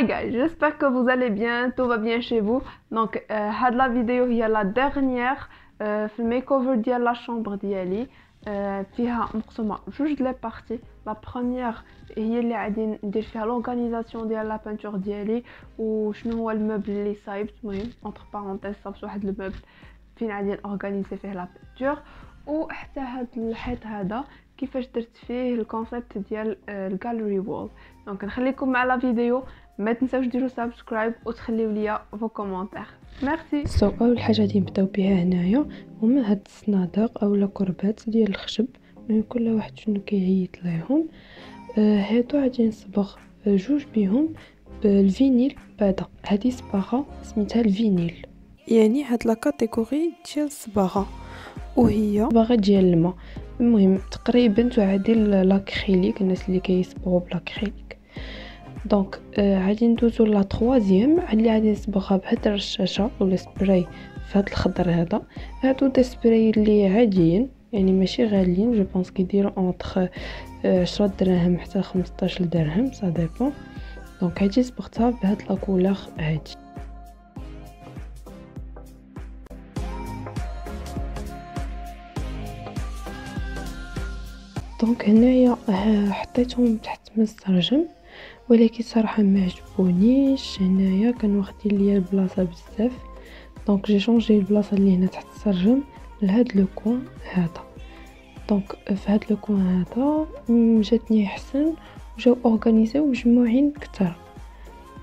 Hi guys, j'espère que vous allez bien, tout va bien chez vous. Donc, la vidéo هي la dernière في الميك-over ديال la chambre ديالي. فيها مقسومة جوج لي بارتي. La première هي اللي غادي ندير فيها l'organisation ديال la peinture ديالي وشنو هو الموبل اللي صايبت. المهم entre parenthèses صابت واحد الموبل فين غادي نورغانيزي فيه لا بينتور، وحتى هاد الحيط هذا كيفاش درت فيه الكونسيبت ديال الجاليري وول. دونك نخليكم مع لا فيديو، ما تنساوش ديروا سبسكرايب وتخليو ليا فو كومونتير. ميرسي. اول حاجه غادي نبداو بها هنايا هما هاد الصنادق اولا كربات ديال الخشب، من كل واحد شنو كيعيط ليهم. هادو غادي نصبغ جوج بيهم بالفينيل. بعدا هادي صباغه سميتها الفينيل، يعني هاد لا كاتيجوري ديال الصباغه وهي صباغه ديال الماء. المهم تقريبا تعادل لاكريليك الناس اللي كيصبغوا بلاكريليك. دونك غادي ندوزو لا تروازيام اللي غادي نصبغها بهاد الرشاشه ولا سبراي في هاد الخضر هذا. هادو دي سبراي اللي عاديين يعني ماشي غاليين، جو بونس كيديروا اونطخ 10 دراهم حتى 15 درهم سا ديبون. دونك هادي صبغتها بهاد لا كولور هادي. دونك هنايا حطيتهم تحت مسترجم، ولكن صراحه ما عجبونيش. هنايا كانوا واخدين ليا البلاصه بزاف، دونك جي شونجي البلاصه اللي هنا تحت السرجم لهاد لو كوان هذا. دونك في هاد لو كوان هذا جاتني احسن وجاو اورغانيزيو مجموعين كتر.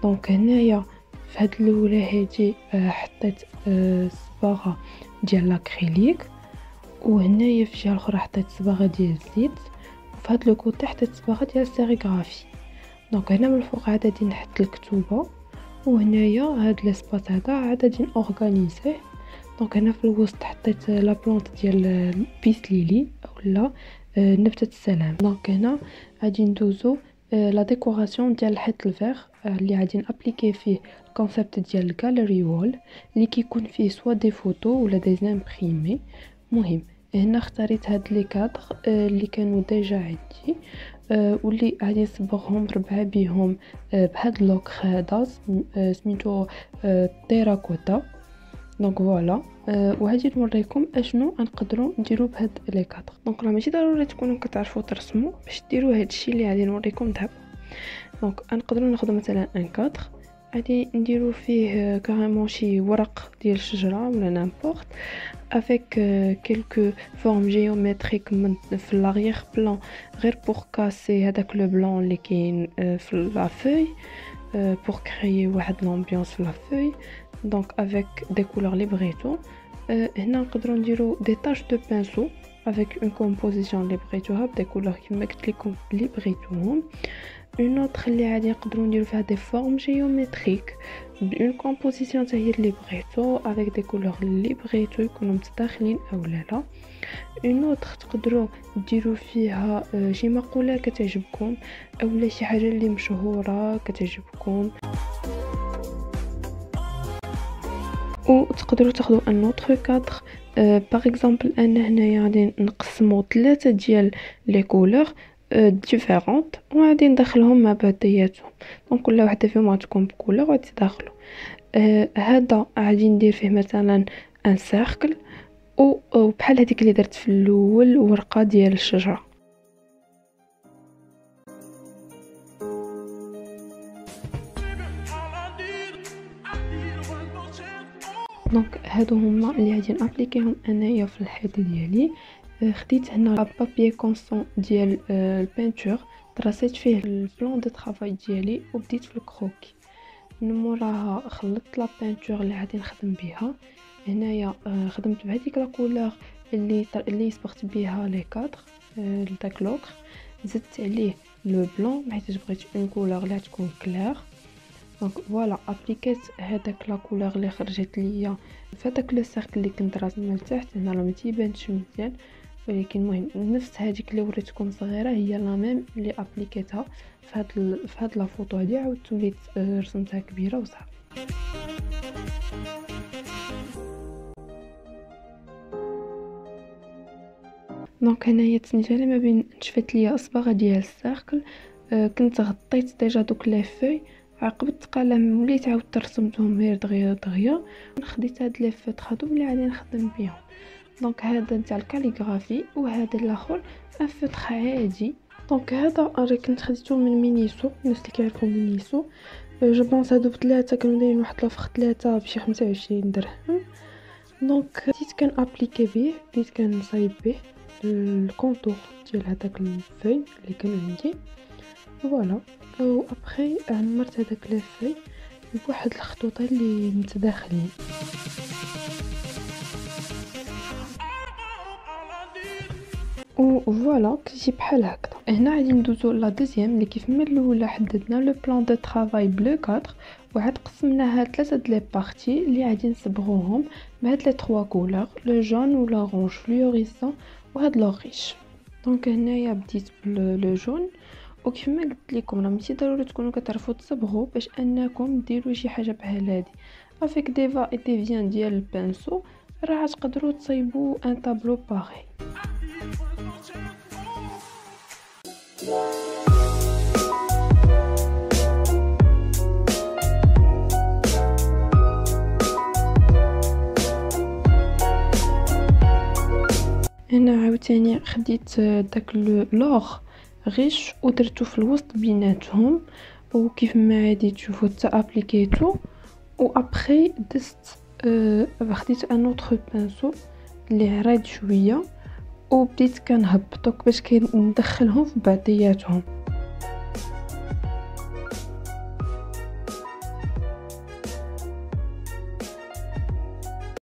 دونك هنايا في هاد الاولى هادي حطيت صباغه ديال لاكريليك، وهنايا في الجهه الاخرى حطيت صباغه ديال الزيت، وفي هاد لو كوتي حطيت صباغه ديال السيريغرافي. دونك هنا من الفوق عاد غادي نحط الكتوبه، وهنايا هاد لاسباس هذا عاد غادي نورغانيزيه. دونك هنا في الوسط حطيت لا بلونط ديال البيس ليلي اولا نبته السلام. دونك هنا غادي ندوزو لا ديكوراسيون ديال الحيط الفيغ اللي غادي نابليكي فيه الكونسيبت ديال الجاليري وول اللي كيكون فيه سوا دي فوتو ولا دي امبريمي. مهم هنا اختاريت هاد لي كادر اللي كانوا ديجا عندي واللي غادي نصبغهم 4 بيهم بهاد لوك هذا سميتو تيراكوتا. دونك فوالا وهاجي نوريكم اشنو نقدروا نديروا بهاد لي كادر. دونك راه ماشي ضروري تكونوا كتعرفوا ترسموا باش ديروا هادشي اللي غادي نوريكم دابا. دونك نقدروا ناخذ مثلا ان كادر غادي نديروا فيه كاريمون شي ورق ديال الشجره ولا نامبورط افيك كيلكو فورم جيومتريك من في لاغيير بلان، غير بور كاسي هذاك لو بلون اللي كاين في لا فوي، بور كريي واحد لامبيونس في لا فوي. دونك افيك دي كولور لي بغيتو. هنا نقدروا نديروا دي تاش دو بانسو افيك اون كومبوزيسيون لي بغيتوها بدي كولور كيما قلت لكم اللي بغيتوهم. اون اوتر اللي غادي نقدروا نديروا فيها دي فورم جيومتريك بون كومبوزيسيون حتى هي اللي بغيتو افيك دي كولور اللي بغيتو يكونوا متداخلين اولا لا. اون اوتر تقدروا ديروا فيها شي مقوله كتعجبكم اولا شي حاجه اللي مشهوره كتعجبكم، وتقدروا تاخذوا ان اوتر كادر. باغ اكزومبل انا هنايا غادي نقسموا 3 ديال لي كولور ديفيرونت وغادي ندخلهم مع بعضياتهم. دونك كل وحده فيهم غتكون بكولور غادي تداخلوا. هذا غادي ندير فيه مثلا ان سيركل وبحال هذيك اللي درت في الاول ورقه ديال الشجره. دونك هادو هما اللي غادي نابليكيهم انايا في الحيط ديالي. خديت هنا بابي كونسون ديال البينتور، تراسيت فيه البلان دو طرافاي ديالي وبديت في الكروكي. من موراها خلطت لا بينتور اللي غادي نخدم بها. هنايا خدمت بهذيك لا كولور اللي صبغت بها لي كادر لداك لوكر، زدت عليه لو بلون حيت بغيت اون كولور اللي تكون كلير. دونك فوالا ابليكيت هذاك لا كولور اللي خرجت ليا في هذاك لو سيركل اللي كنت راسمه لتحت. هنا راه ما تيبانش مزيان، ولكن المهم نفس هذيك اللي وريتكم صغيره هي لا ميم اللي ابليكيتها في هاد لا فوتو هادي، عاودت وليت رسمتها كبيره وصافي. دونك هنايا تسنيت على ما بين نشفت ليا اصباغه ديال السيركل. كنت غطيت ديجا دوك لي فوي عقب التقلم وليت عاودت رسمتهم غير دغيا دغيا. خديت هاد لي فوتر هادو اللي غادي نخدم بهم. دونك هذا نتاع الكاليغرافي وهذا الاخر ان فوتر عادي. دونك هذا انا كنت خديته من مينيسو، الناس اللي كيعرفوا مينيسو جو بونس هادو بثلاثه كانوا دايرين واحد لوفر ثلاثه بشي 25 درهم. دونك بديت كان ابليكي به، بديت كنصايب به الكونتور ديال هذاك الفوي اللي كان عندي فوالا. و ابري عمرت هذاك لي فوي بواحد الخطوطه اللي متداخلين. و فوالا كتجي بحال هكذا. هنا غادي ندوزو لا دوزيام اللي كيف من الاولى حددنا لو بلان دو طرافاي بلو 4 وعاد قسمناها ثلاثه د لي بارتي اللي غادي نصبغوهم بهاد لي 3 كولور لو جون و لاورانج فلوريسون وهاد لوريش. دونك هنايا بديت بلو جون وكيف ما قلت لكم راه ماشي ضروري تكونوا كتعرفوا تصبغوا باش انكم ديروا شي حاجه بحال هادي. افيك دي فا اي دي فيان ديال البانسو راه تقدروا تصايبوا ان طابلو باغي. هنا عاوتاني خديت داك لوغ غيش ودرتو في الوسط بيناتهم وكيف ما غادي تشوفوا حتى ابليكيتو. و ابري دست خديت ان اوتر بانسو اللي عريض شويه وبديت كنهبطوك باش كندخلهم في بعضياتهم.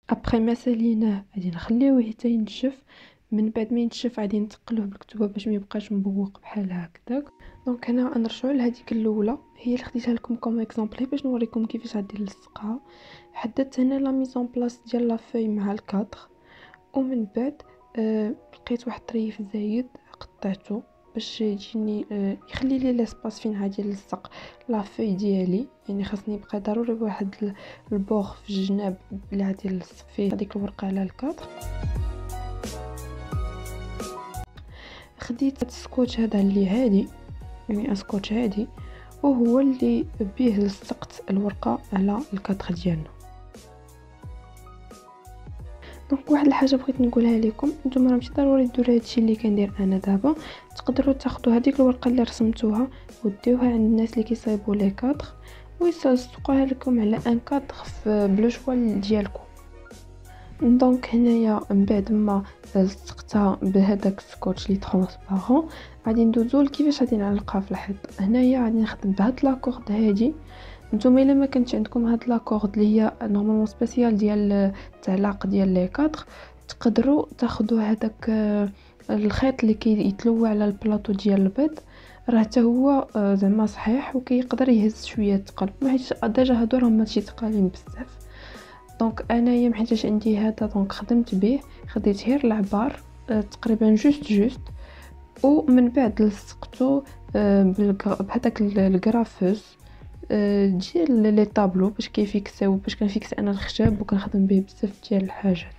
ابري ما ساليناه غادي نخليوه حتى ينشف. من بعد ما ينشف غادي نتقلوه بالكتوبه باش ما يبقاش مبوق بحال هكذاك. دونك هنا نرجعوا لهذيك الاولى هي اللي خديتها لكم كوم اكزامبل باش نوريكم كيفاش غادي نلصقها. حددت هنا لا ميزون بلاص ديال لا فوي مع الكادر ومن بعد لقيت واحد الطريف زايد قطعته باش يجيني يخلي لي لاسباس فين غادي نلصق لا فوي ديالي. يعني خاصني يبقى ضروري واحد البوغ في الجناب اللي غادي نلصق فيه هذيك الورقه على الكادر. خديت السكوتش هذا اللي عادي يعني سكوتش عادي وهو اللي بيه لصقت الورقه على الكادر ديالنا. دونك واحد الحاجه بغيت نقولها لكم، نتوما راه ماشي ضروري ديروا هادشي اللي كندير انا دابا. تقدروا تاخذوا هذيك الورقه اللي رسمتوها وديوها عند الناس اللي كيصايبوا لي كادر ويلصقوها لكم على ان كادر في بلو شوا ديالكم. دونك هنايا من بعد ما لصقتها بهذاك السكوتش لي ترونسبارون غادي ندوزو لكيفاش غادي نعلقها في الحيط. هنايا غادي نخدم بهاد لاكورد هادي. نتوما الا ما كانتش عندكم هاد لاكورد اللي هي نورمالمون سبيسيال ديال التعلاق ديال لي كادر تقدروا تاخذوا هذاك الخيط اللي كيتلوى على البلاطو ديال البيض راه حتى هو زعما صحيح وكيقدر يهز شويه ثقل حيت ديجا هادو راهم ماشي ثقالين بزاف. دونك انايا محيتاش عندي هذا دونك خدمت به خديت غير العبار تقريبا جوست ومن بعد لصقته بهذاك الكرافوس ديال لي طابلو باش كيفيكساو باش كنفيكس انا الخشب وكنخدم به بزاف ديال الحاجات.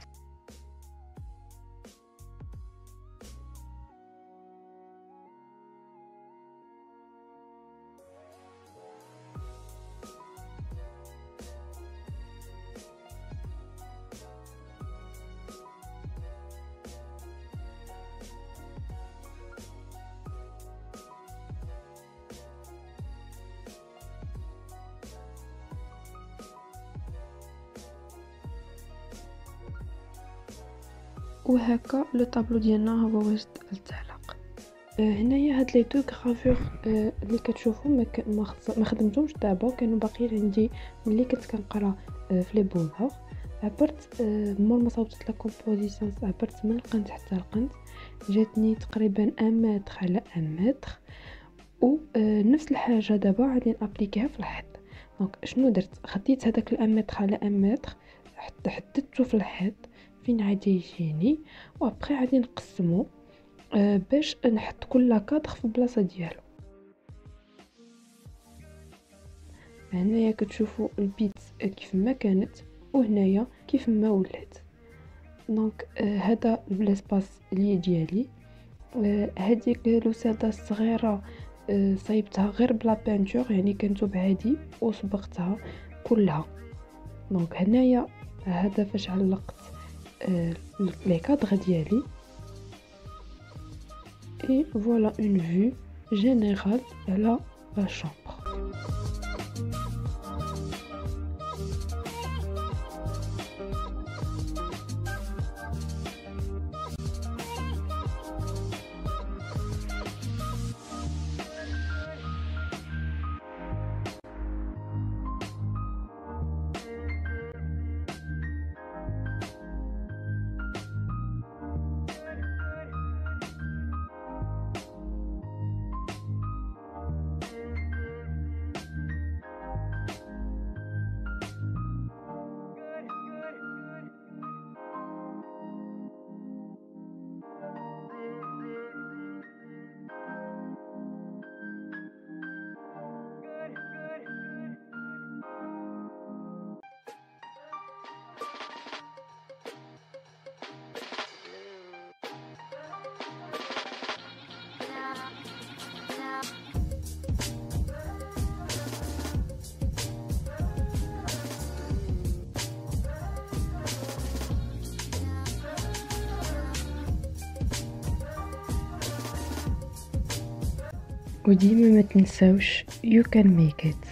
وهكا لو طابلو ديالنا هو واش تعلق. هنايا هاد لي دو غرافور اللي كتشوفوا ما خدمتهمش دابا كانوا باقيين عندي ملي كنت كنقرا في لي بونور. عبرت مور ما صوبت لا كومبوزيسيون عبرت من القنت حتى القنت جاتني تقريبا 1 متر على 1 متر و نفس الحاجه دابا غادي نابليكيها في الحيط. دونك شنو درت خديت هذاك 1 متر على 1 متر حددته في الحيط فين غادي يجيني وابري غادي نقسمو باش نحط كل كادر في البلاصه ديالو. هنايا كتشوفوا البيت كيف ما كانت وهنايا كيف ما ولات. دونك هذا الاسباس اللي ديالي هذيك الوساده الصغيره صايبتها غير بلا بانتور، يعني كنتوب عادي وصبغتها كلها. دونك هنايا هذا فاش علقت لي كادر ديالي. et voilà une vue générale على la chambre. وديما ما تنساوش you can make it.